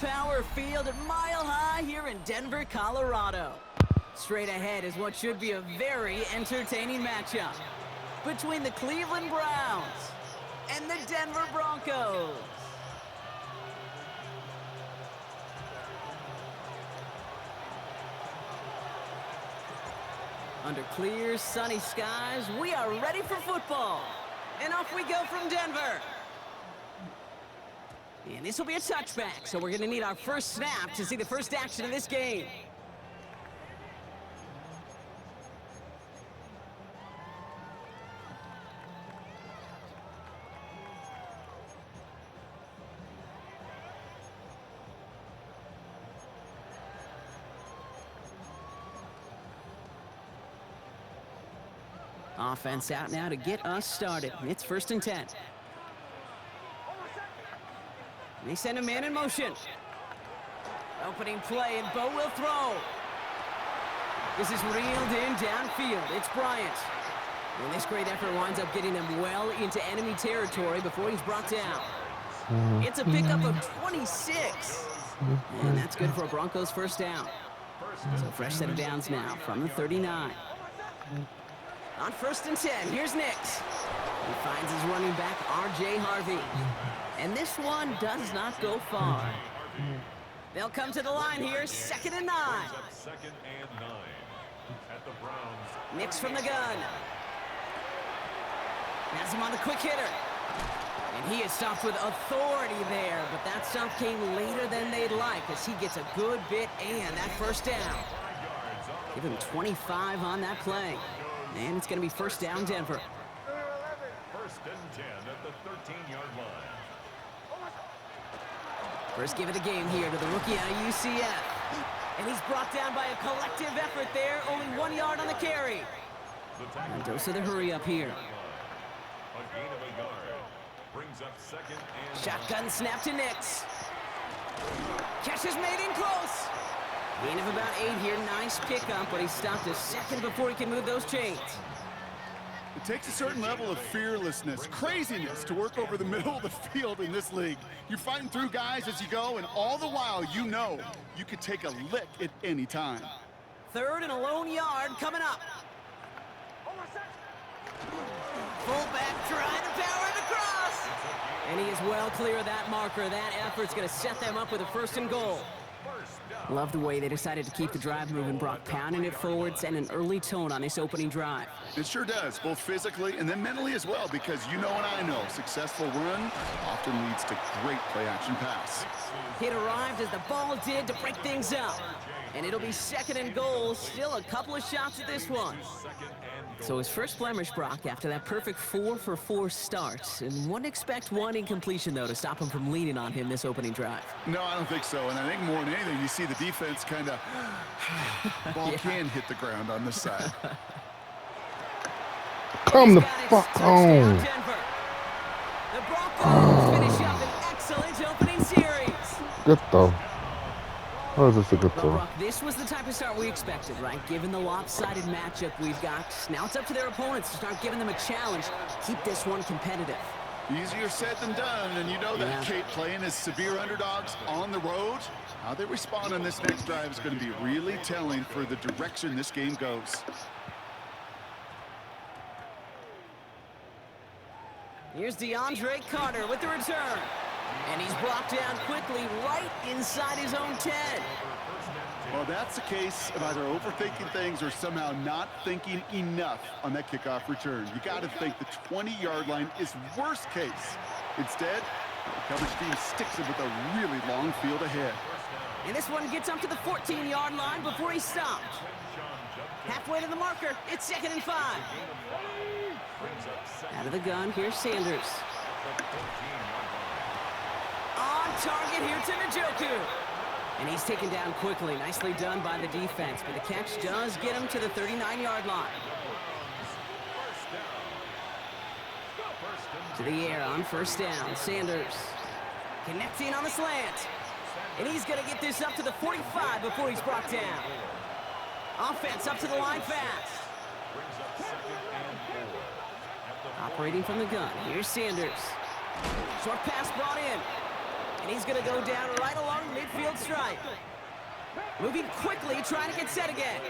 Power Field at Mile High here in Denver, Colorado. Straight ahead is what should be a very entertaining matchup between the Cleveland Browns and the Denver Broncos. Under clear, sunny skies, we are ready for football. And off we go from Denver. And this will be a touchback, so we're going to need our first snap to see the first action of this game. Offense out now to get us started. It's 1st and 10. They send a man in motion. Opening play, and Bo will throw. This is reeled in downfield. It's Bryant. And this great effort winds up getting them well into enemy territory before he's brought down. It's a pickup of 26. And that's good for a Broncos first down. So fresh set of downs now from the 39. On 1st and 10, here's Nix. He finds his running back, R.J. Harvey. And this one does not go far. They'll come to the line here, 2nd and 9. Nix from the gun. Has him on the quick hitter. And he is stopped with authority there, but that stop came later than they'd like as he gets a good bit and that first down. Give him 25 on that play. And it's going to be first down, Denver. 1st and 10 at the 13-yard line. First give of the game here to the rookie out of UCF. And he's brought down by a collective effort there. Only 1 yard on the carry. And dose of the hurry up here. A gain of a yard. Brings up 2nd and... Shotgun snap to Nix. Catch is made in close. Gain of about 8 here. Nice pickup, but he stopped a second before he can move those chains. It takes a certain level of fearlessness, craziness to work over the middle of the field in this league. You're fighting through guys as you go, and all the while you know you could take a lick at any time. 3rd and a lone yard coming up. Fullback trying to power it across. And he is well clear of that marker. That effort's going to set them up with a 1st and goal. Love the way they decided to keep the drive moving, Brock, pounding it forwards and an early tone on this opening drive. It sure does, both physically and then mentally as well, because you know and I know, successful run often leads to great play-action pass. Hit arrived as the ball did to break things up. And it'll be 2nd and goal, still a couple of shots at this one. So his first blemish, Brock, after that perfect 4-for-4 start. And wouldn't expect one incompletion, though, to stop him from leaning on him this opening drive. No, I don't think so. And I think more than anything, you see the defense kind of... ball can hit the ground on this side. Come the fuck on. The Broncos finish up an excellent opening series. Good though. How is this a good But throw? Brock, this was the type of start we expected, right? Given the lopsided matchup we've got, now it's up to their opponents to start giving them a challenge. Keep this one competitive. Easier said than done, and you know that, Kate, playing as severe underdogs on the road. How they respond on this next drive is going to be really telling for the direction this game goes. Here's DeAndre Carter with the return. And he's brought down quickly right inside his own 10. Well, that's a case of either overthinking things or somehow not thinking enough on that kickoff return. You got to think the 20-yard line is worst case. Instead, the coverage team sticks it with a really long field ahead. And this one gets up to the 14-yard line before he's stopped. Halfway to the marker, it's 2nd and 5. Out of the gun, here's Sanders. On target here to Njoku. And he's taken down quickly. Nicely done by the defense. But the catch does get him to the 39-yard line. To the air on 1st down. Sanders connecting on the slant. And he's going to get this up to the 45 before he's brought down. Offense up to the line fast. Operating from the gun. Here's Sanders. Short pass brought in. And he's going to go down right along midfield stripe. Moving quickly, trying to get set again.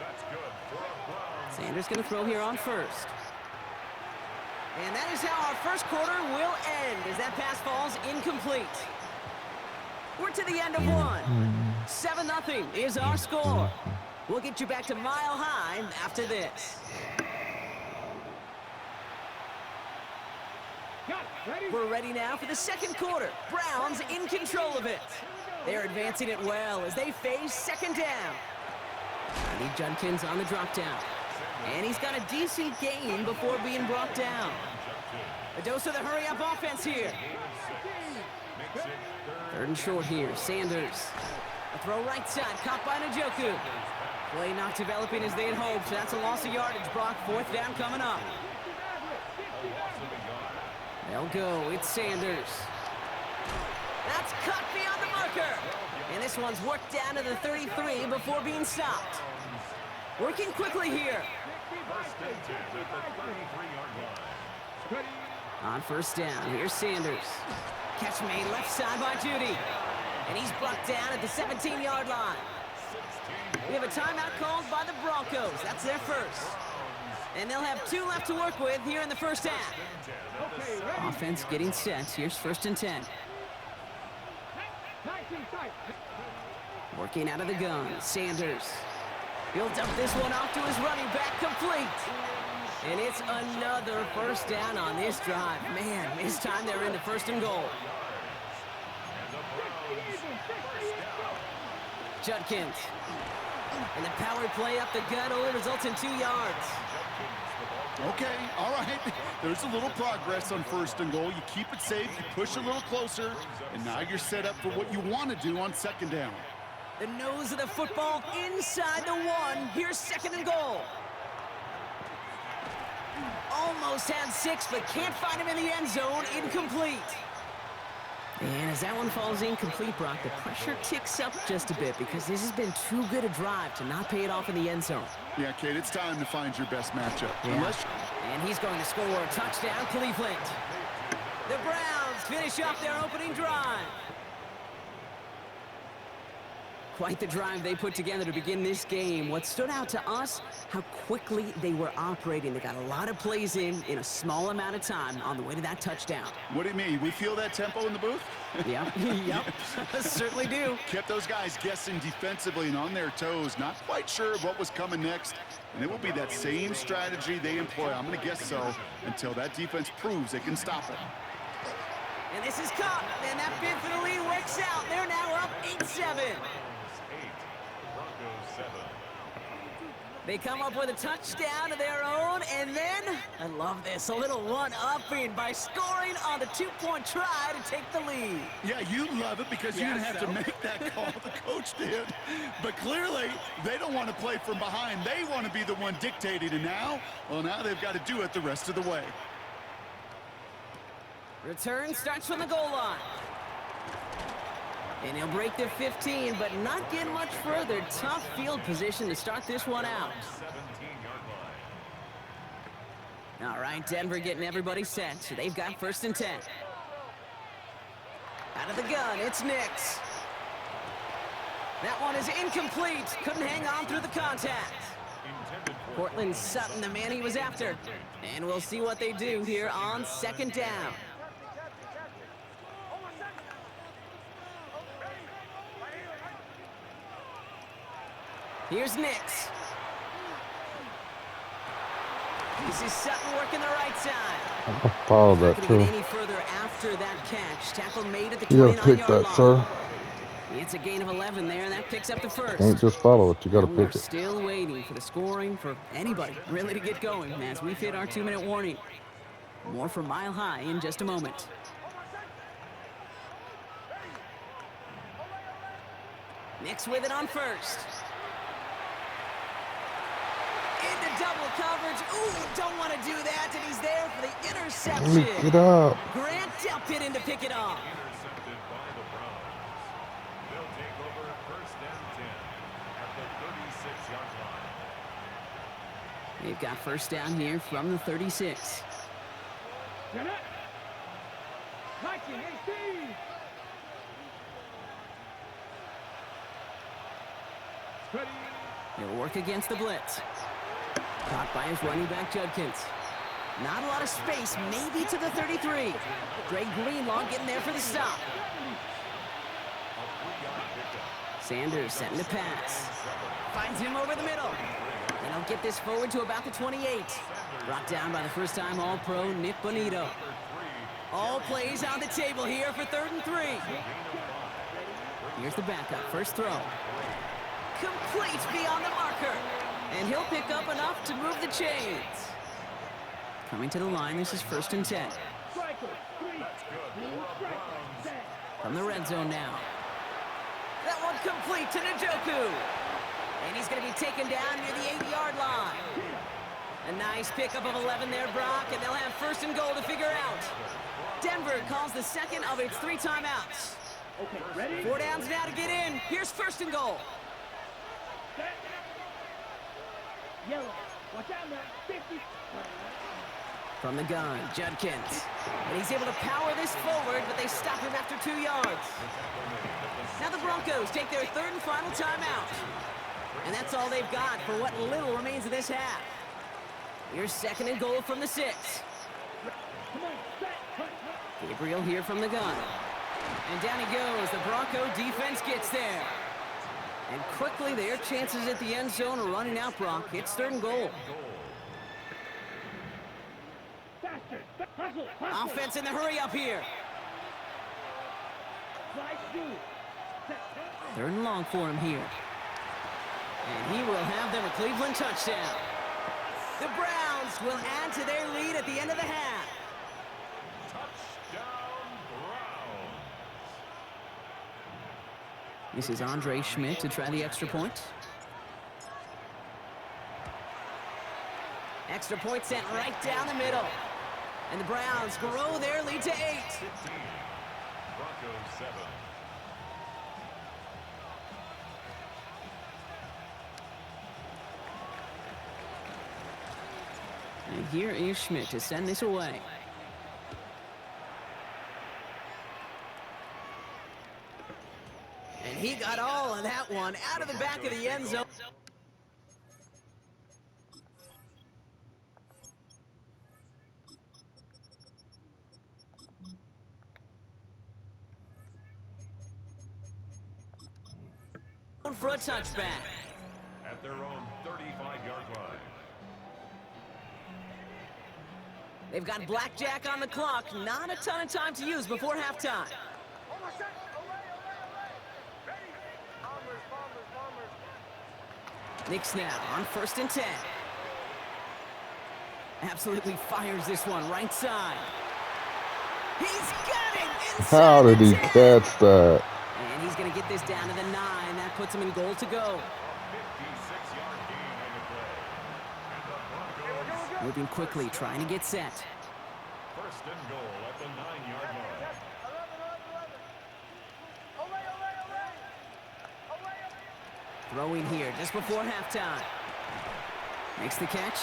That's good for a Browns. Sanders going to throw here on first. And that is how our first quarter will end as that pass falls incomplete. We're to the end of one. 7-0 is our score. We'll get you back to Mile High after this. We're ready now for the second quarter. Browns in control of it. They're advancing it well as they face second down. Lee Judkins on the drop down. And he's got a decent gain before being brought down. A dose of the hurry-up offense here. 3rd and short here. Sanders. A throw right side, caught by Njoku. Play not developing as they had hoped. That's a loss of yardage. Brock, 4th down coming up. They'll go. It's Sanders. That's cut beyond the marker. And this one's worked down to the 33 before being stopped. Working quickly here. First and 10 at the 33-yard line. On first down, here's Sanders. Catch made left side by Judy. And he's brought down at the 17-yard line. We have a timeout called by the Broncos. That's their first. And they'll have 2 left to work with here in the first half. Offense getting set. Here's 1st and 10. Working out of the gun, Sanders. He'll dump this one off to his running back, complete. And it's another first down on this drive. Man, this time they're into 1st and goal. Judkins. And the power play up the gut only results in 2 yards. Okay, all right. There's a little progress on 1st and goal. You keep it safe, you push a little closer, and now you're set up for what you want to do on 2nd down. The nose of the football inside the 1. Here's 2nd and goal. Almost had 6, but can't find him in the end zone. Incomplete. And as that one falls incomplete, Brock, the pressure ticks up just a bit because this has been too good a drive to not pay it off in the end zone. Yeah, Kate, it's time to find your best matchup. Yeah. And he's going to score a touchdown, Cleveland. The Browns finish off their opening drive. Quite the drive they put together to begin this game. What stood out to us, how quickly they were operating. They got a lot of plays in a small amount of time on the way to that touchdown. What do you mean? We feel that tempo in the booth? Yep, yep, certainly do. Kept those guys guessing defensively and on their toes, not quite sure of what was coming next. And it will be that same strategy they employ, I'm going to guess so, until that defense proves they can stop it. And this is caught, and that bid for the lead works out. They're now up 8-7. They come up with a touchdown of their own, and then, I love this, a little one-upping by scoring on the 2-point try to take the lead. Yeah, you love it because you didn't have to make that call, the coach did. But clearly, they don't want to play from behind. They want to be the one dictating, and now, well, now they've got to do it the rest of the way. Return starts from the goal line. And he'll break the 15, but not get much further. Tough field position to start this one out. All right, Denver getting everybody set. So they've got 1st and 10. Out of the gun, it's Nix. That one is incomplete. Couldn't hang on through the contact. Cortland Sutton, the man he was after. And we'll see what they do here on 2nd down. Here's Nix. This is Sutton working the right side. I follow that Not too. gonna get any further after that catch. Tackle made at the You gotta 29-yard pick that, line. sir. It's a gain of 11 there, and that picks up the first. Can't just follow it. You gotta And we're pick it. still waiting for the scoring for anybody really to get going as we've hit our 2-minute warning. More from Mile High in just a moment. Nix with it on first. Into double coverage. Ooh, don't want to do that, and he's there for the Let me interception. get up. Grant Delpit in to pick it off. Intercepted by the Browns. They'll take over 1st and 10 at the 36-yard line. They've got 1st down here from the 36. He'll work against the blitz. Caught by his running back, Judkins. Not a lot of space, maybe to the 33. Dre Greenlaw getting there for the stop. Sanders setting to pass. Finds him over the middle. And he'll get this forward to about the 28. Brought down by the first-time All-Pro, Nick Bonito. All plays on the table here for 3rd and 3. Here's the backup, first throw. Complete beyond the marker. And he'll pick up enough to move the chains. Coming to the line, this is 1st and 10. From the red zone now. That one complete to Njoku. And he's going to be taken down near the 8-yard line. A nice pickup of 11 there, Brock, and they'll have 1st and goal to figure out. Denver calls the second of its 3 timeouts. 4 downs now to get in. Here's 1st and goal. Yellow. Watch out now. 50. From the gun, Judkins. And he's able to power this forward, but they stop him after 2 yards. Now the Broncos take their 3rd and final timeout. And that's all they've got for what little remains of this half. Here's 2nd and goal from the 6. Gabriel here from the gun. And down he goes. The Bronco defense gets there. And quickly their chances at the end zone are running out, Brock. It's 3rd and goal. Offense in the hurry up here. 3rd and long for him here. And he will have them a Cleveland touchdown. The Browns will add to their lead at the end of the half. Touchdown, Browns. This is Andre Schmidt to try the extra point. Extra point sent right down the middle. And the Browns grow their lead to 8. 15. Broncos 7. And here is Schmidt to send this away. And he got all of that one out of the back of the end zone. For a touchback. At their own 35-yard line. They've got blackjack on the clock. Not a ton of time to use before halftime. Knicks now on 1st and 10. Absolutely fires this one right side. He's got it inside. How did he 10. catch that? And he's going to get this down to the 9. That puts him in goal to go. 56-yard gain on the play. And the Broncos Moving quickly, trying to get set. 1st and goal at the 9-yard line. Throwing here just before halftime. Makes the catch.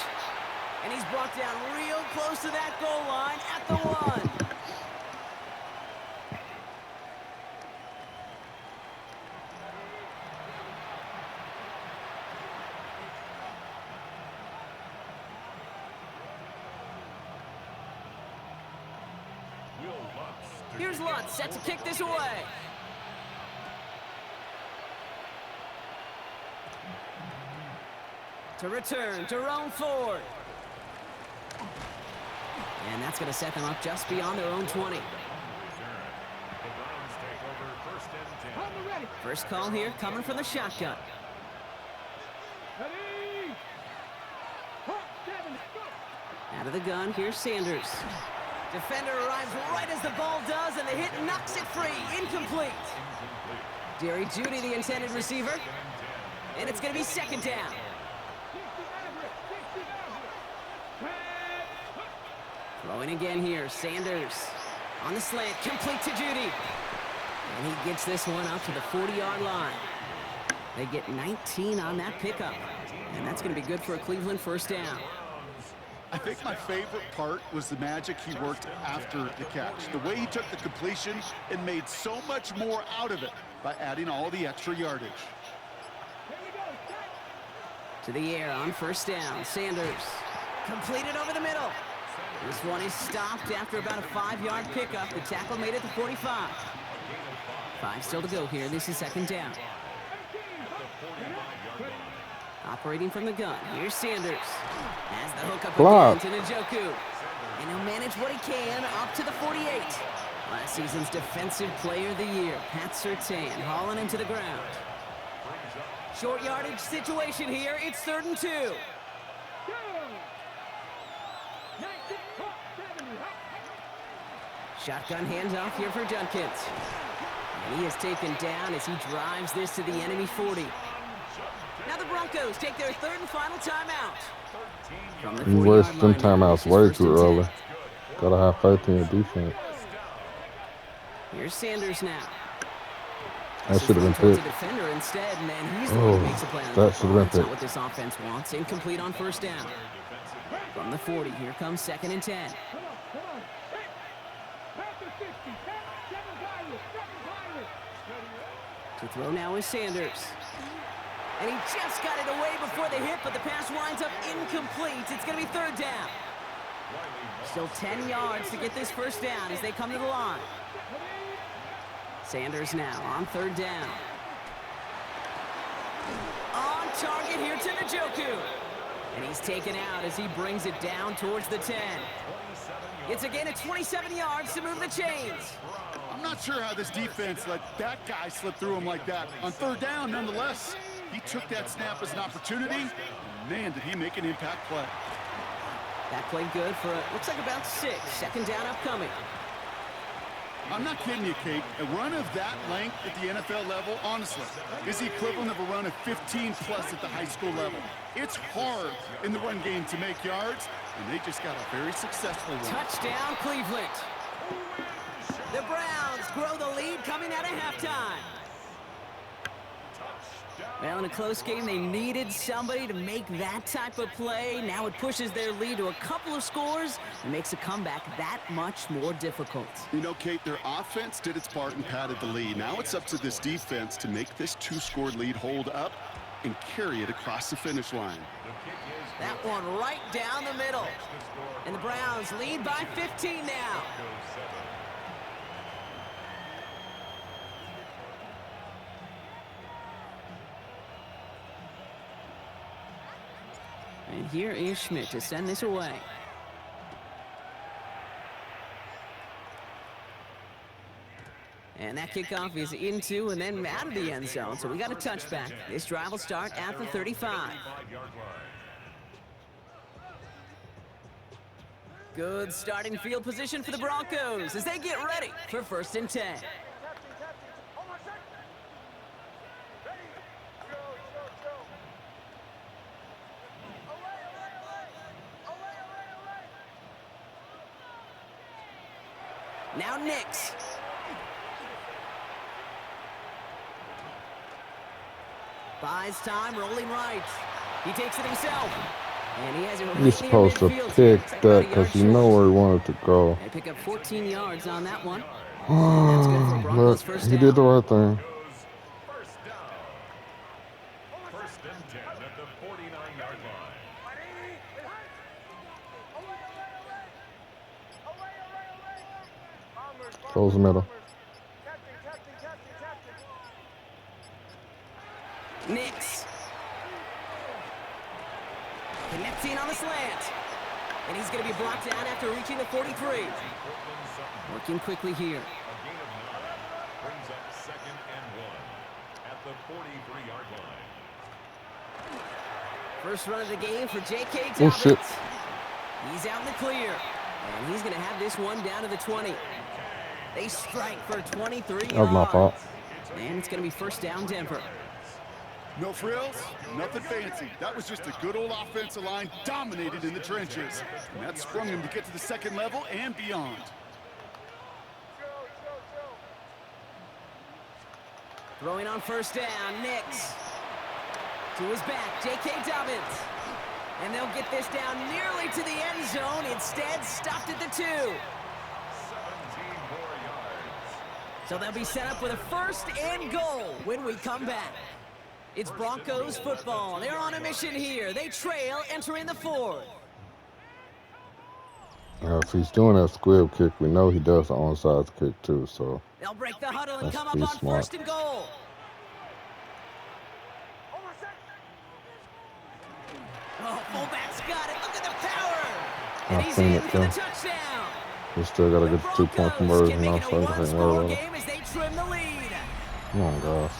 And he's brought down real close to that goal line at the 1. Here's Lutz set to kick this away. To return, Jerome Ford. And that's going to set them up just beyond their own 20. The Browns take over 1st and 10. First call here coming from the shotgun. Out of the gun, here's Sanders. Defender arrives right as the ball does, and the hit knocks it free. Incomplete. Jerry Jeudy, the intended receiver. And it's going to be 2nd down. Throwing again here, Sanders. On the slant, complete to Jeudy. And he gets this one up to the 40-yard line. They get 19 on that pickup. And that's going to be good for a Cleveland 1st down. I think my favorite part was the magic he worked after the catch. The way he took the completion and made so much more out of it by adding all the extra yardage. To the air on first down. Sanders completed over the middle. This one is stopped after about a 5-yard pickup. The tackle made it to 45. 5 still to go here. This is second down. Operating from the gun. Here's Sanders. Has the hook up Block. again to Njoku. And he'll manage what he can up to the 48. Last season's Defensive Player of the Year, Pat Surtain, hauling him to the ground. Short yardage situation here. It's 3rd and 2. Shotgun handoff here for Judkins. And he is taken down as he drives this to the enemy 40. Now the Broncos take their 3rd and final timeout. From the You 40-yard wasted them line now, timeouts this is way 1st too and 10. early. Gotta have faith in your defense. Here's Sanders now. That should have been Towards a picked. defender instead, and then he's the one who makes a play on the that should have football. been That's not picked. what this offense wants. Incomplete on first down. From the 40, here comes 2nd and 10. Come on. Pass the 60. Seven pilot. To throw now is Sanders. And he just got it away before the hit, but the pass winds up incomplete. It's going to be 3rd down. Still 10 yards to get this first down as they come to the line. Sanders now on 3rd down. On target here to Njoku. And he's taken out as he brings it down towards the 10. It's again at 27 yards to move the chains. I'm not sure how this defense let that guy slip through him like that. On 3rd down, nonetheless, he took that snap as an opportunity. Man, did he make an impact play. That played good for, looks like about 6. 2nd down upcoming. I'm not kidding you, Kate. A run of that length at the NFL level, honestly, is the equivalent of a run of 15-plus at the high school level. It's hard in the run game to make yards, and they just got a very successful one. Touchdown, Cleveland. The Browns grow the lead coming out of halftime. Well, in a close game, they needed somebody to make that type of play. Now it pushes their lead to a couple of scores and makes a comeback that much more difficult. You know, Kate, their offense did its part and padded the lead. Now it's up to this defense to make this 2-score lead hold up and carry it across the finish line. That one right down the middle. And the Browns lead by 15 now. And here is Schmidt to send this away. And that kickoff is into and then out of the end zone. So we got a touchback. This drive will start at the 35. Good starting field position for the Broncos as they get ready for 1st and 10. Now Nix. Buys time, rolling right. He takes it himself. And he has it right You're near supposed to midfield. pick Looks like that about a because you yard know short. where he wanted to go. They pick up 14 yards on that one. And that's good for But Broncos first he down. did the right thing. First down. 1st and 10 at the 49-yard line. Close the middle. Nix. Connecting on the slant. And he's going to be blocked down after reaching the 43. Working quickly here. A gain of 9 brings up 2nd and 1 at the 43-yard line. First run of the game for J.K. Oh, shit. Dobbins. He's out in the clear. And he's going to have this one down to the 20. They strike for 23 yards. That was my fault. And it's going to be 1st down Denver. No frills, nothing fancy. That was just a good old offensive line dominated in the trenches. And that sprung him to get to the 2nd level and beyond. Throwing on 1st down, Nix. To his back, J.K. Dobbins. And they'll get this down nearly to the end zone. Instead, stopped at the 2. 17 more yards. So they'll be set up with a 1st and goal when we come back. It's Broncos football. They're on a mission here. They trail entering the fourth. If he's doing that squib kick, we know he does the onside kick too, so They'll break the huddle and That's come up pretty on smart. first and goal. Oh, fullback's got it. Look at the power. And I've he's seen in it, for the yeah. touchdown. we still gotta The get the 2-point Broncos conversion can make now, it so a I can one-score worry about it. game as they trim the lead. Come on, guys.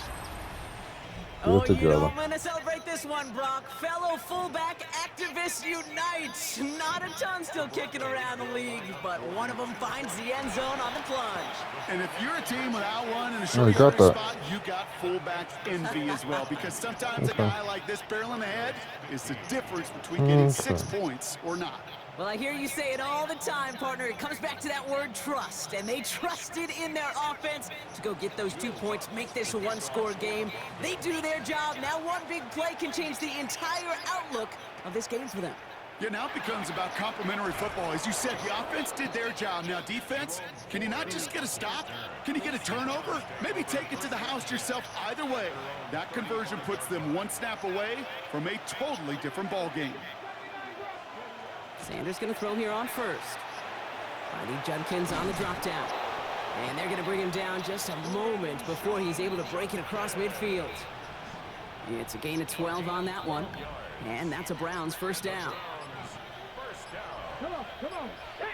Get Oh, it you together. don't want to celebrate this one, Brock. Fellow fullback activists unite. Not a ton still kicking around the league, but one of them finds the end zone on the plunge. And if you're a team without one in a Oh, short you got yardage that. spot, you got fullback envy as well. Because sometimes a Okay. guy like this barreling ahead is the difference between getting 6 Okay. points or not. Well, I hear you say it all the time, partner. It comes back to that word trust, and they trusted in their offense to go get those 2 points, make this a one-score game. They do their job. Now one big play can change the entire outlook of this game for them. Yeah, now it becomes about complementary football. As you said, the offense did their job. Now defense, can you not just get a stop? Can you get a turnover? Maybe take it to the house yourself. Either way, that conversion puts them one snap away from a totally different ball game. Sanders going to throw here on first. Riley Judkins on the drop down. And they're going to bring him down just a moment before he's able to break it across midfield. It's a gain of 12 on that one. And that's a Browns first down. Come on, come on. Hey.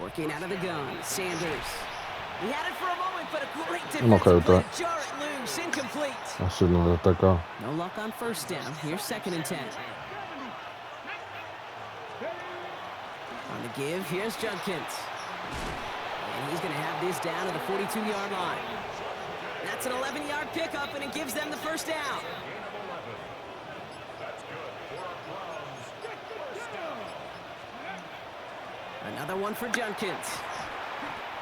Working out of the gun, Sanders. He had it for a moment, but a great I'm okay defensive with play that. to jar it loose, incomplete. I shouldn't have let that go. No luck on first down. Here's 2nd and 10. On the give, here's Judkins. And he's going to have this down to the 42-yard line. That's an 11-yard pickup, and it gives them the first down. Another one for Judkins.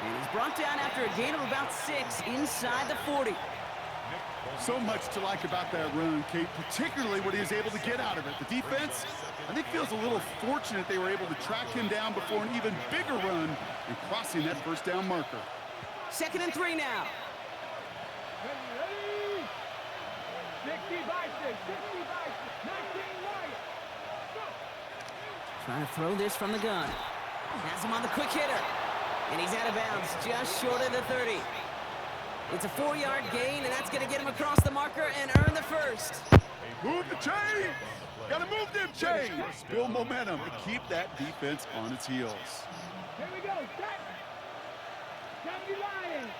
And he's brought down after a gain of about 6 inside the 40. So much to like about that run, Kate, particularly what he was able to get out of it. The defense, I think, feels a little fortunate they were able to track him down before an even bigger run and crossing that first down marker. 2nd and 3 now. Ready? 60 by 6, 60 by 6, 19 right. Go. Trying to throw this from the gun. Has him on the quick hitter. And he's out of bounds, just short of the 30. It's a 4-yard gain, and that's going to get him across the marker and earn the first. Move the chains! Gotta move them chains! Build momentum and keep that defense on its heels. Here we go. Set. 70 Lions.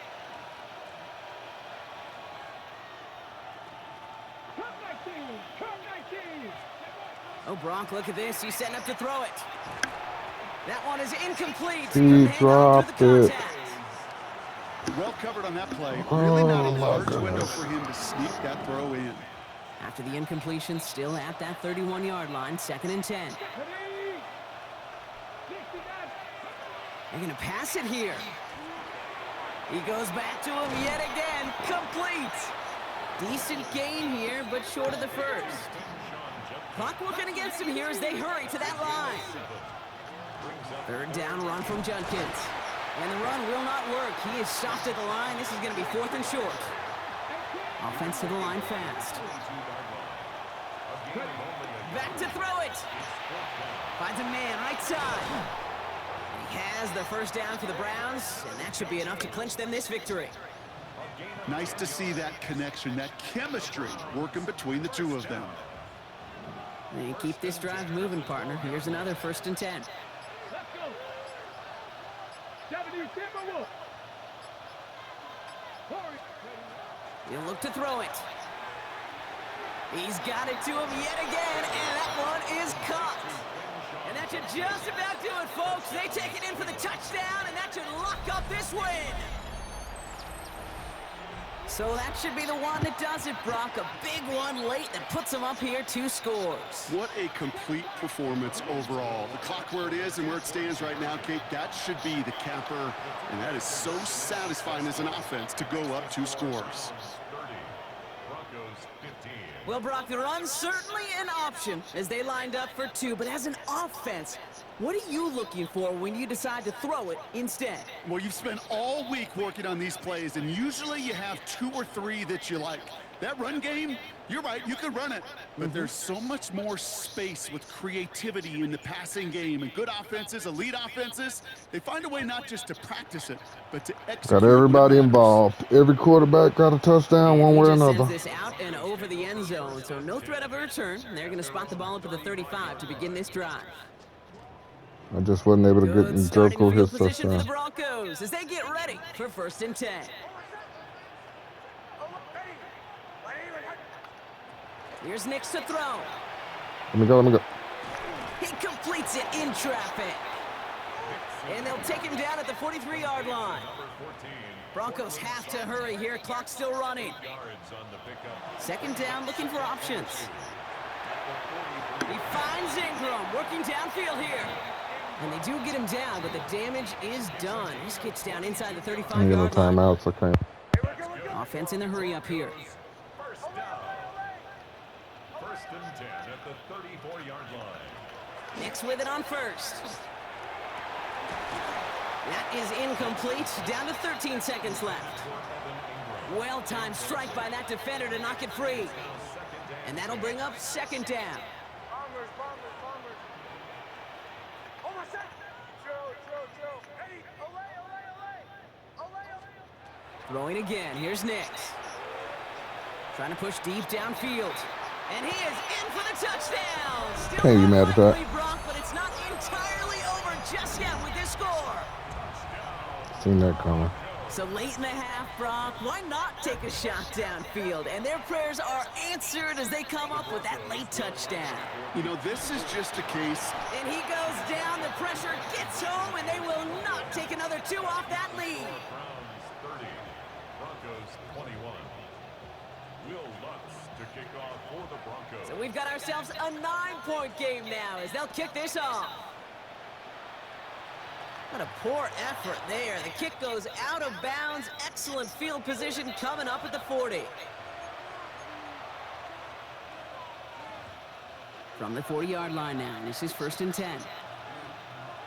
Come 19. Come 19. Oh, Brock, look at this. He's setting up to throw it. That one is incomplete. He Couldn't hang on through dropped the it. contact. Well covered on that play. Really not a Oh, my large window goodness. for him to sneak that throw in. After the incompletion, still at that 31-yard line, 2nd and 10. Ready? 69. They're going to pass it here. He goes back to him yet again. Complete. Decent gain here, but short of the first. Clock working against him here as they hurry to that line. 3rd down run from Judkins. And the run will not work. He is stopped at the line. This is going to be 4th and short. Offense to the line fast. Back to throw it. Finds a man right side. And he has the first down for the Browns, and that should be enough to clinch them this victory. Nice to see that connection, that chemistry working between the two of them. And keep this drive moving, partner. Here's another 1st and 10. Let's go. 70 Timberwolves. Hurry. He'll look to throw it. He's got it to him yet again, and that one is caught. And that should just about do it, folks. They take it in for the touchdown, and that should lock up this win. So that should be the one that does it, Brock. A big one late that puts them up here 2 scores. What a complete performance overall. The clock where it is and where it stands right now, Kate, that should be the capper. And that is so satisfying as an offense to go up 2 scores. Broncos 15. Well, Brock, the run's certainly an option as they lined up for 2, but as an offense, what are you looking for when you decide to throw it instead? Well, you've spent all week working on these plays, and usually you have 2 or 3 that you like. That run game, you're right, you could run it. But there's so much more space with creativity in the passing game. And good offenses, elite offenses, they find a way not just to practice it, but to execute. Got everybody involved. Every quarterback got a touchdown one And way he or just another. sends this out and over the end zone, so no threat of a return. They're going to spot the ball up at the 35 to begin this drive. I just wasn't able to get Good in starting Joko field his position for the touchdown. Broncos as they get ready for 1st and 10. Here's Nix to throw. Let me go. He completes it in traffic. And they'll take him down at the 43-yard line. Broncos have to hurry here. Clock still running. 2nd down, looking for options. He finds Ingram working downfield here. And they do get him down, but the damage is done. He gets down inside the I ain't got no 35-yard line. timeouts. I can't. Offense in the hurry up here. 1st and 10 at the 34-yard line. Nix with it on 1st. That is incomplete. Down to 13 seconds left. Well-timed strike by that defender to knock it free. And that'll bring up 2nd down. Throwing again. Here's Nix. Trying to push deep downfield. And he is in for the touchdown. Still Can't be mad at that. unlikely, Brock, but it's not entirely over just yet with this score. Seen that coming. So late in the half, Brock, why not take a shot downfield? And their prayers are answered as they come up with that late touchdown. You know, this is just a case. And he goes down, the pressure gets home, and they will not take another 2 off that lead. Browns 30, Broncos 21. Will Lutz to kick off for the Broncos. So we've got ourselves a 9-point game now as they'll kick this off. What a poor effort there. The kick goes out of bounds. Excellent field position coming up at the 40. From the 40-yard line now, this is 1st and 10.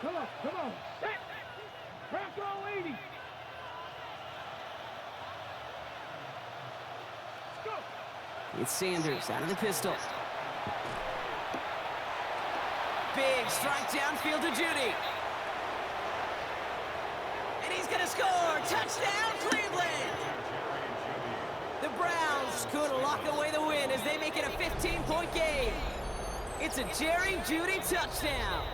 Come on. Set. Bronco 80. Let's go. It's Sanders out of the pistol. Big strike downfield to Judy. And he's going to score. Touchdown, Cleveland. The Browns could lock away the win as they make it a 15-point game. It's a Jerry Judy touchdown.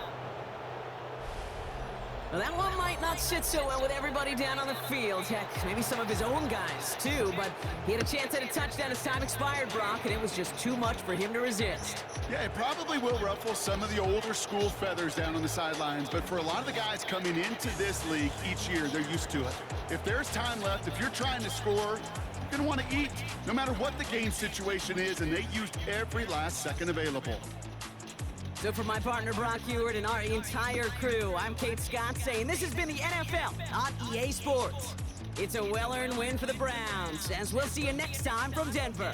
Well, that one might not sit so well with everybody down on the field. Heck, maybe some of his own guys, too. But he had a chance at a touchdown as time expired, Brock, and it was just too much for him to resist. Yeah, it probably will ruffle some of the older school feathers down on the sidelines, but for a lot of the guys coming into this league each year, they're used to it. If there's time left, if you're trying to score, you're going to want to eat, no matter what the game situation is, and they used every last second available. So for my partner Brock Ewart and our entire crew, I'm Kate Scott saying this has been the NFL on EA Sports. It's a well-earned win for the Browns, as we'll see you next time from Denver.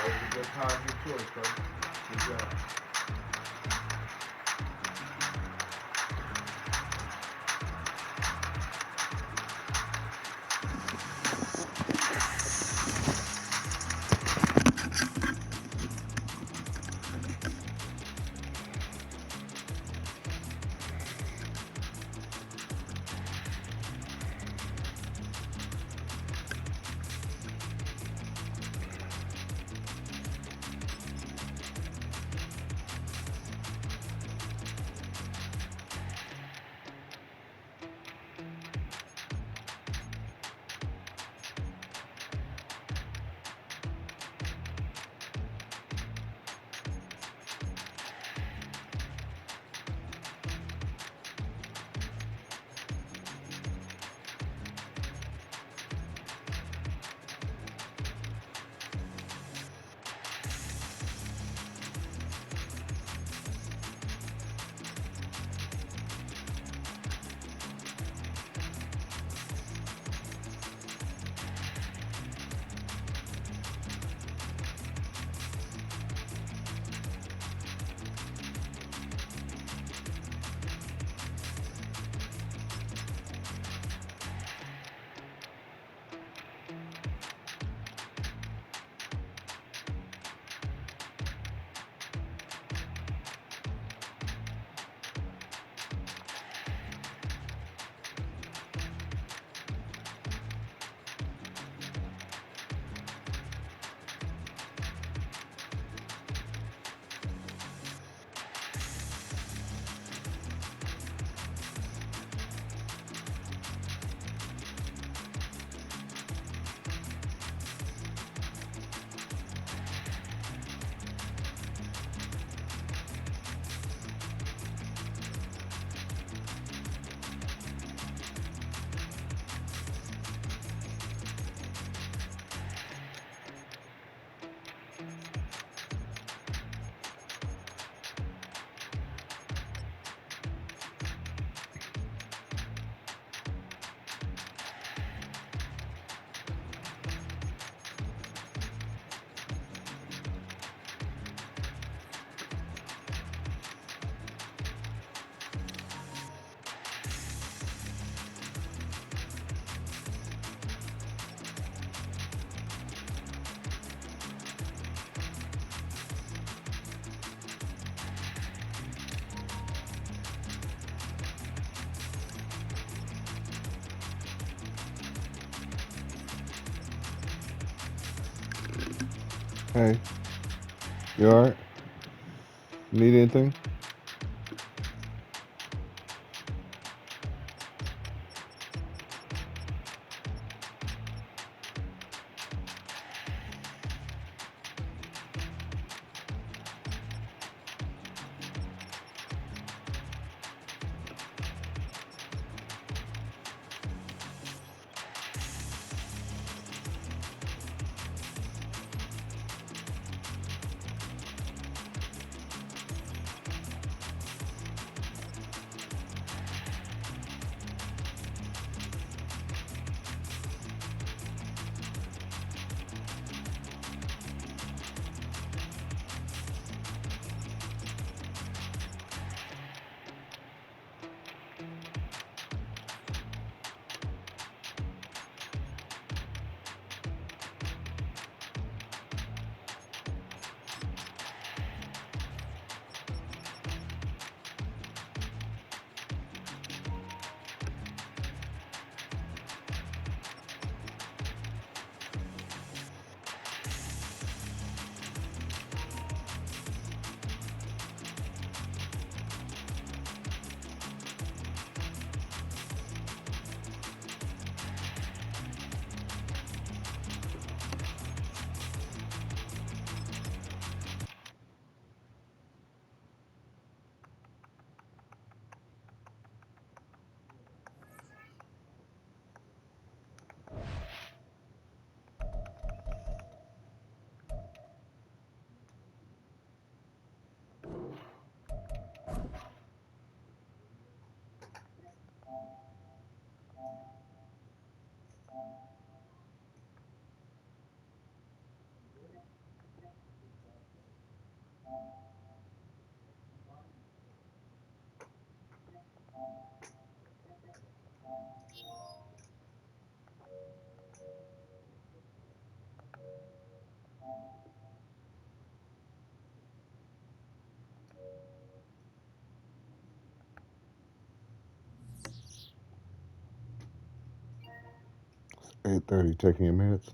That was a good positive choice, coach. Good job. Hey, you alright? Need anything? 8:30, taking your minutes.